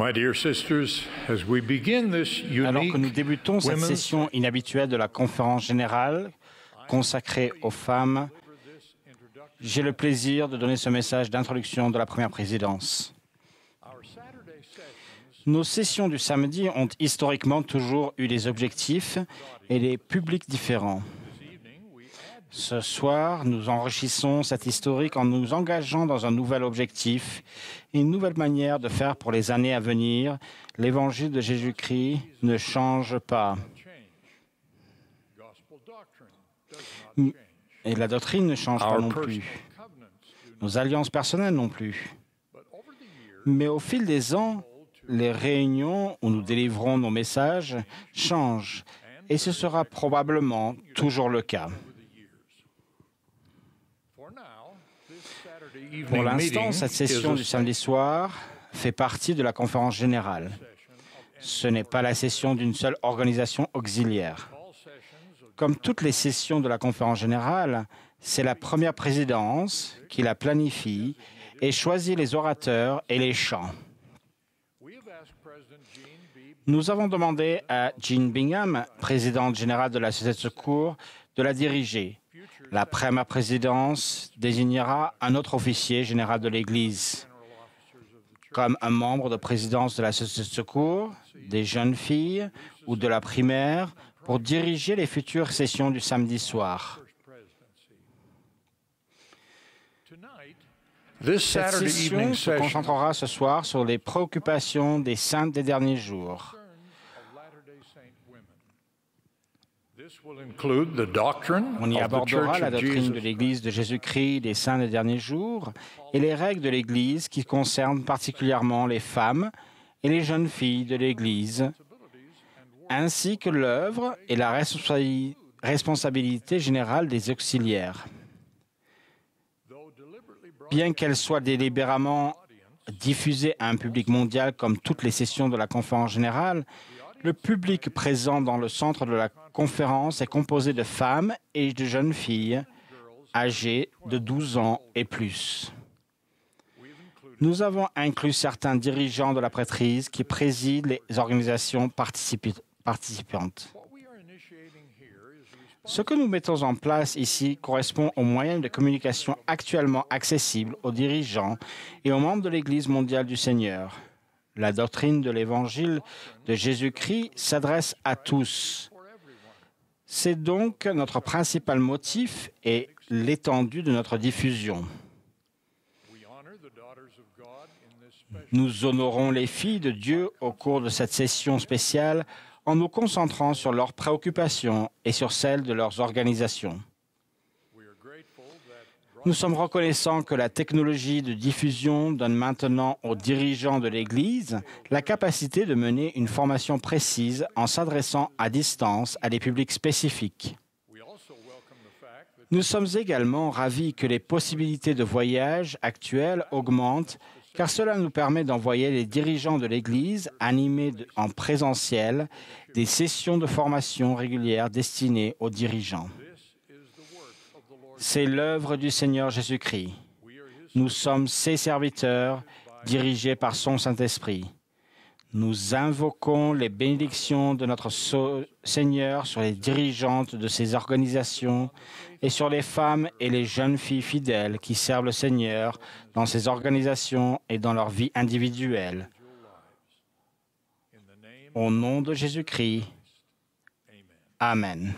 My dear sisters, as we begin this Alors que nous unique débutons cette women's session inhabituelle de la conférence générale consacrée aux femmes, j'ai le plaisir de donner ce message d'introduction de la première présidence. Nos sessions du samedi ont historiquement toujours eu des objectifs et des publics différents. Ce soir, nous enrichissons cet historique en nous engageant dans un nouvel objectif et une nouvelle manière de faire pour les années à venir. L'Évangile de Jésus-Christ ne change pas. Et la doctrine ne change pas non plus. Nos alliances personnelles non plus. Mais au fil des ans, les réunions où nous délivrons nos messages changent et ce sera probablement toujours le cas. Pour l'instant, cette session du samedi soir fait partie de la conférence générale. Ce n'est pas la session d'une seule organisation auxiliaire. Comme toutes les sessions de la conférence générale, c'est la première présidence qui la planifie et choisit les orateurs et les chants. Nous avons demandé à Jean Bingham, présidente générale de la Société de secours, de la diriger. La première présidence désignera un autre officier général de l'Église, comme un membre de présidence de la Société de secours, des jeunes filles ou de la primaire, pour diriger les futures sessions du samedi soir. Cette session se concentrera ce soir sur les préoccupations des saintes des derniers jours. On y abordera la doctrine de l'Église de Jésus-Christ des saints des derniers jours et les règles de l'Église qui concernent particulièrement les femmes et les jeunes filles de l'Église, ainsi que l'œuvre et la responsabilité générale des auxiliaires. Bien qu'elle soit délibérément diffusée à un public mondial comme toutes les sessions de la conférence générale, le public présent dans le centre de la conférence est composé de femmes et de jeunes filles âgées de 12 ans et plus. Nous avons inclus certains dirigeants de la prêtrise qui président les organisations participantes. Ce que nous mettons en place ici correspond aux moyens de communication actuellement accessibles aux dirigeants et aux membres de l'Église mondiale du Seigneur. La doctrine de l'Évangile de Jésus-Christ s'adresse à tous. C'est donc notre principal motif et l'étendue de notre diffusion. Nous honorons les filles de Dieu au cours de cette session spéciale en nous concentrant sur leurs préoccupations et sur celles de leurs organisations. Nous sommes reconnaissants que la technologie de diffusion donne maintenant aux dirigeants de l'Église la capacité de mener une formation précise en s'adressant à distance à des publics spécifiques. Nous sommes également ravis que les possibilités de voyage actuelles augmentent car cela nous permet d'envoyer les dirigeants de l'Église animés en présentiel des sessions de formation régulières destinées aux dirigeants. C'est l'œuvre du Seigneur Jésus-Christ. Nous sommes ses serviteurs, dirigés par son Saint-Esprit. Nous invoquons les bénédictions de notre Seigneur sur les dirigeantes de ces organisations et sur les femmes et les jeunes filles fidèles qui servent le Seigneur dans ces organisations et dans leur vie individuelle. Au nom de Jésus-Christ, Amen.